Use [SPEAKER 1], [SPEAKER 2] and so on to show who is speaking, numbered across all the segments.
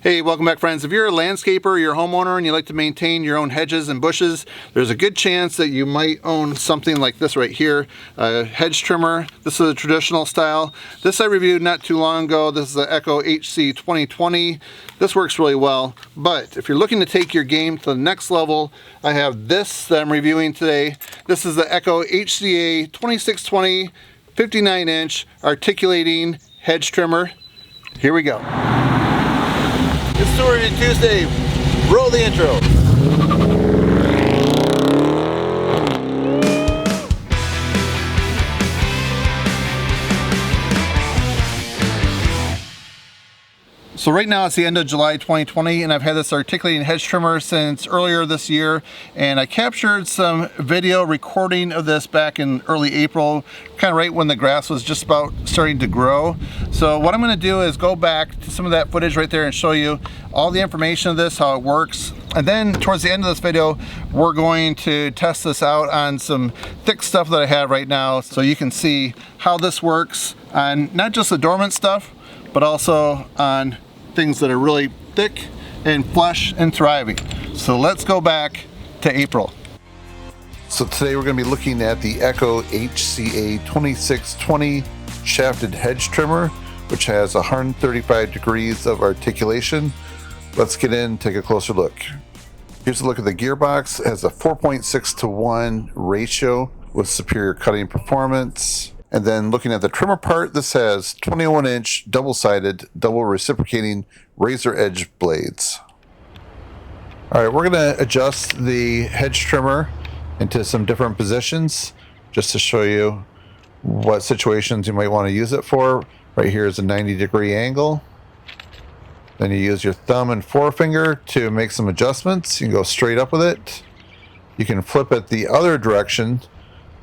[SPEAKER 1] Hey, welcome back, friends. If you're a landscaper or you're a homeowner and you like to maintain your own hedges and bushes, there's a good chance that you might own something like this right here, a hedge trimmer. This is a traditional style. This I reviewed not too long ago. This is the ECHO HCA-2620. This works really well, but if you're looking to take your game to the next level, I have this that I'm reviewing today. This is the ECHO HCA-2620 59-inch Articulating Hedge Trimmer. Here we go. It's Story Tuesday. Roll the intro. So right now it's the end of July 2020 and I've had this articulating hedge trimmer since earlier this year, and I captured some video recording of this back in early April, kind of right when the grass was just about starting to grow. So what I'm going to do is go back to some of that footage right there and show you all the information of this, how it works. And then towards the end of this video, we're going to test this out on some thick stuff that I have right now so you can see how this works on not just the dormant stuff, but also on things that are really thick and flush and thriving. So let's go back to April. So today we're going to be looking at the ECHO HCA-2620 shafted hedge trimmer, which has 135 degrees of articulation. Let's get in and take a closer look. Here's a look at the gearbox. It has a 4.6:1 ratio with superior cutting performance. And then looking at the trimmer part, this has 21-inch double-sided, double-reciprocating RazorEdge blades. All right, we're going to adjust the hedge trimmer into some different positions just to show you what situations you might want to use it for. Right here is a 90-degree angle. Then you use your thumb and forefinger to make some adjustments. You can go straight up with it. You can flip it the other direction.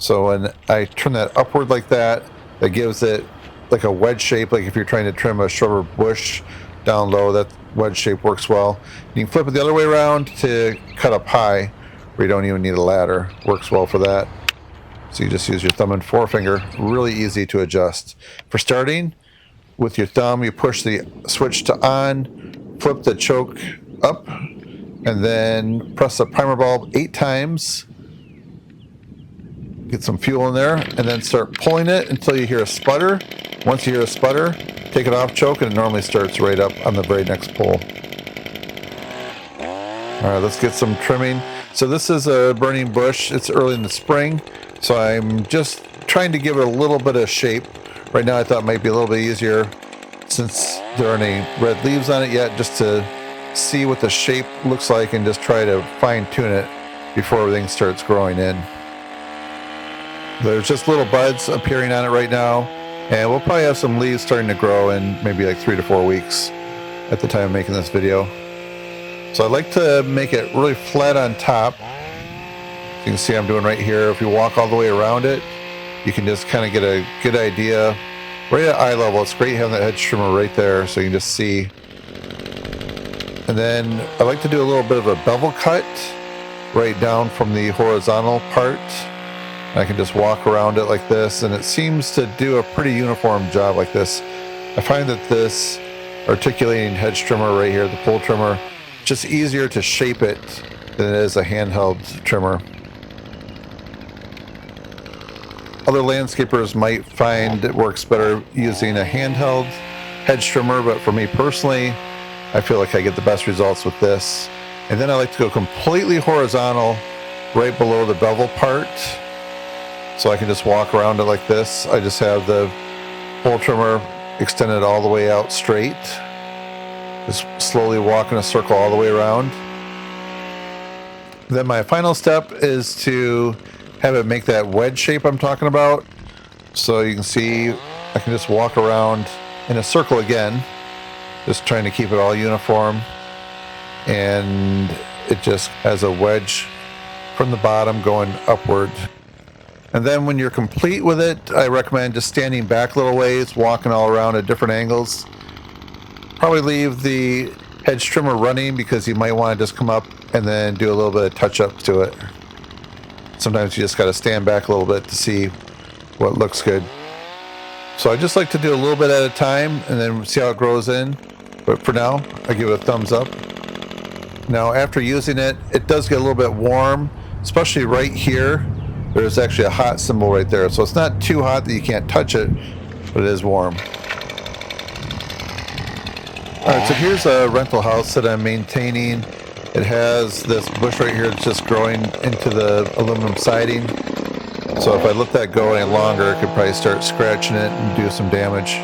[SPEAKER 1] So when I turn that upward like that, that gives it like a wedge shape. Like if you're trying to trim a shrub or bush down low, that wedge shape works well. You can flip it the other way around to cut up high, where you don't even need a ladder. Works well for that. So you just use your thumb and forefinger. Really easy to adjust. For starting, with your thumb, you push the switch to on, flip the choke up, and then press the primer bulb 8 times. Get some fuel in there and then start pulling it until you hear a sputter. Once you hear a sputter, take it off choke and it normally starts right up on the very next pull. All right, let's get some trimming. So this is a burning bush. It's early in the spring, so I'm just trying to give it a little bit of shape. Right now I thought it might be a little bit easier since there aren't any red leaves on it yet, just to see what the shape looks like and just try to fine tune it before everything starts growing in. There's just little buds appearing on it right now, and we'll probably have some leaves starting to grow in maybe like 3 to 4 weeks at the time of making this video. So I'd like to make it really flat on top. You can see I'm doing right here. If you walk all the way around it, you can just kind of get a good idea right at eye level. It's great having that hedge trimmer right there so you can just see. And then I like to do a little bit of a bevel cut right down from the horizontal part. I can just walk around it like this, and it seems to do a pretty uniform job like this. I find that this articulating hedge trimmer right here, the pull trimmer, just easier to shape it than it is a handheld trimmer. Other landscapers might find it works better using a handheld hedge trimmer, but for me personally, I feel like I get the best results with this. And then I like to go completely horizontal right below the bevel part, so I can just walk around it like this. I just have the pull trimmer extended all the way out straight. Just slowly walk in a circle all the way around. Then my final step is to have it make that wedge shape I'm talking about. So you can see I can just walk around in a circle again, just trying to keep it all uniform. And it just has a wedge from the bottom going upward. And then when you're complete with it, I recommend just standing back a little ways, walking all around at different angles. Probably leave the hedge trimmer running because you might want to just come up and then do a little bit of touch-up to it. Sometimes you just got to stand back a little bit to see what looks good. So I just like to do a little bit at a time and then see how it grows in. But for now, I give it a thumbs up. Now after using it, it does get a little bit warm, especially right here. There's actually a hot symbol right there. So it's not too hot that you can't touch it, but it is warm. Alright, so here's a rental house that I'm maintaining. It has this bush right here that's just growing into the aluminum siding. So if I let that go any longer, it could probably start scratching it and do some damage.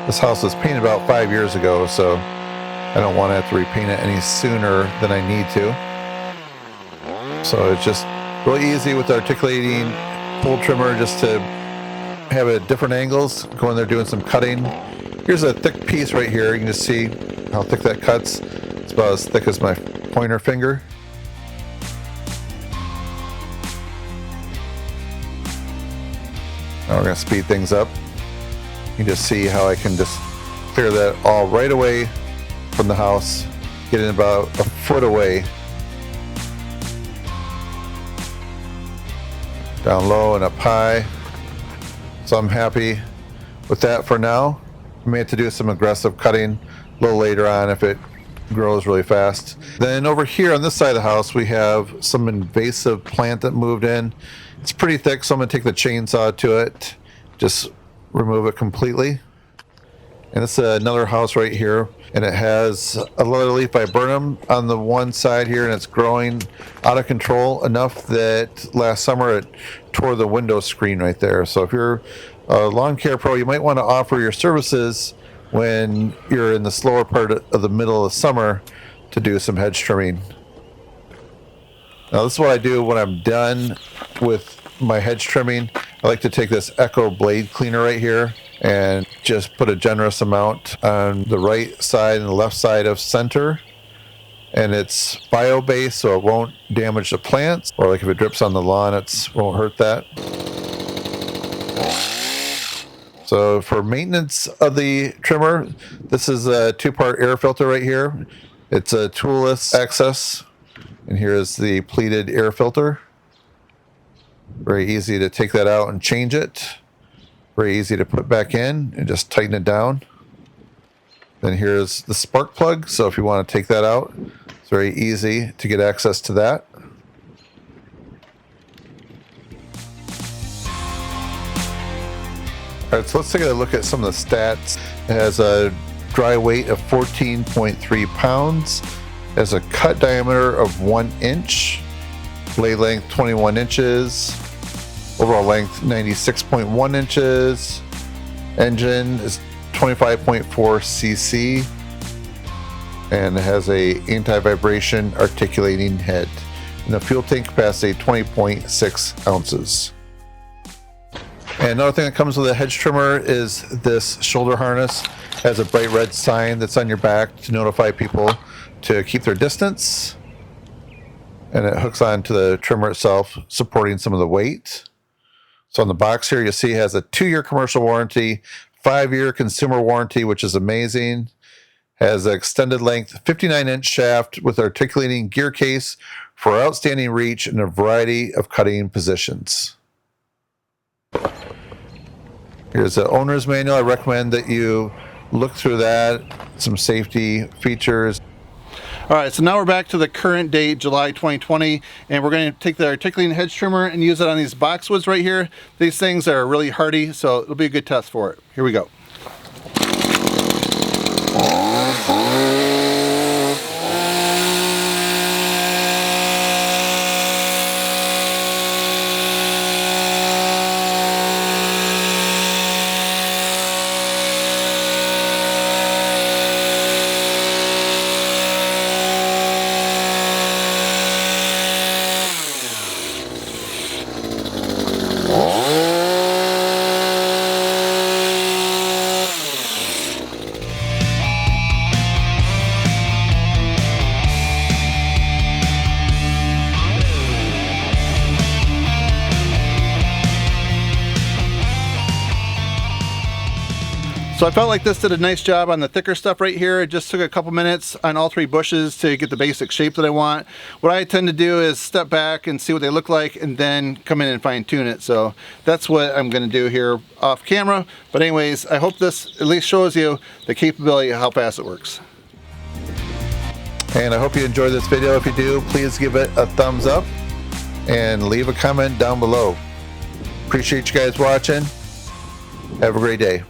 [SPEAKER 1] This house was painted about 5 years ago, so I don't want to have to repaint it any sooner than I need to. So it's just really easy with the articulating pull trimmer just to have it at different angles, go in there doing some cutting. Here's a thick piece right here. You can just see how thick that cuts. It's about as thick as my pointer finger. Now we're going to speed things up. You can just see how I can just clear that all right away from the house, getting about a foot away. Down low and up high. So I'm happy with that for now. I may have to do some aggressive cutting a little later on if it grows really fast. Then over here on this side of the house, we have some invasive plant that moved in. It's pretty thick, so I'm going to take the chainsaw to it, just remove it completely. And it's another house right here, and it has a leather leaf viburnum on the one side here, and it's growing out of control enough that last summer it tore the window screen right there. So if you're a lawn care pro, you might want to offer your services when you're in the slower part of the middle of summer to do some hedge trimming. Now this is what I do when I'm done with my hedge trimming. I like to take this ECHO blade cleaner right here and just put a generous amount on the right side and the left side of center. And it's bio-based, so it won't damage the plants, or like if it drips on the lawn, it won't hurt that. So for maintenance of the trimmer, this is a 2-part air filter right here. It's a toolless access, and here is the pleated air filter. Very easy to take that out and change it. Very easy to put back in and just tighten it down. Then here's the spark plug, so if you want to take that out, it's very easy to get access to that. All right, so let's take a look at some of the stats. It has a dry weight of 14.3 pounds. It has a cut diameter of 1 inch. Blade length 21 inches. Overall length 96.1 inches. Engine is 25.4 cc. And it has a anti-vibration articulating head. And the fuel tank capacity 20.6 ounces. And another thing that comes with a hedge trimmer is this shoulder harness. It has a bright red sign that's on your back to notify people to keep their distance. And it hooks onto the trimmer itself, supporting some of the weight. So on the box here, you'll see it has a 2-year commercial warranty, 5-year consumer warranty, which is amazing. Has an extended length 59-inch shaft with articulating gear case for outstanding reach in a variety of cutting positions. Here's the owner's manual. I recommend that you look through that, some safety features.
[SPEAKER 2] All right, so now we're back to the current date, July 2020, and we're going to take the articulating hedge trimmer and use it on these boxwoods right here. These things are really hardy, so it'll be a good test for it. Here we go. So I felt like this did a nice job on the thicker stuff right here. It just took a couple minutes on all 3 bushes to get the basic shape that I want. What I tend to do is step back and see what they look like and then come in and fine tune it. So that's what I'm going to do here off camera. But anyways, I hope this at least shows you the capability of how fast it works.
[SPEAKER 1] And I hope you enjoyed this video. If you do, please give it a thumbs up and leave a comment down below. Appreciate you guys watching. Have a great day.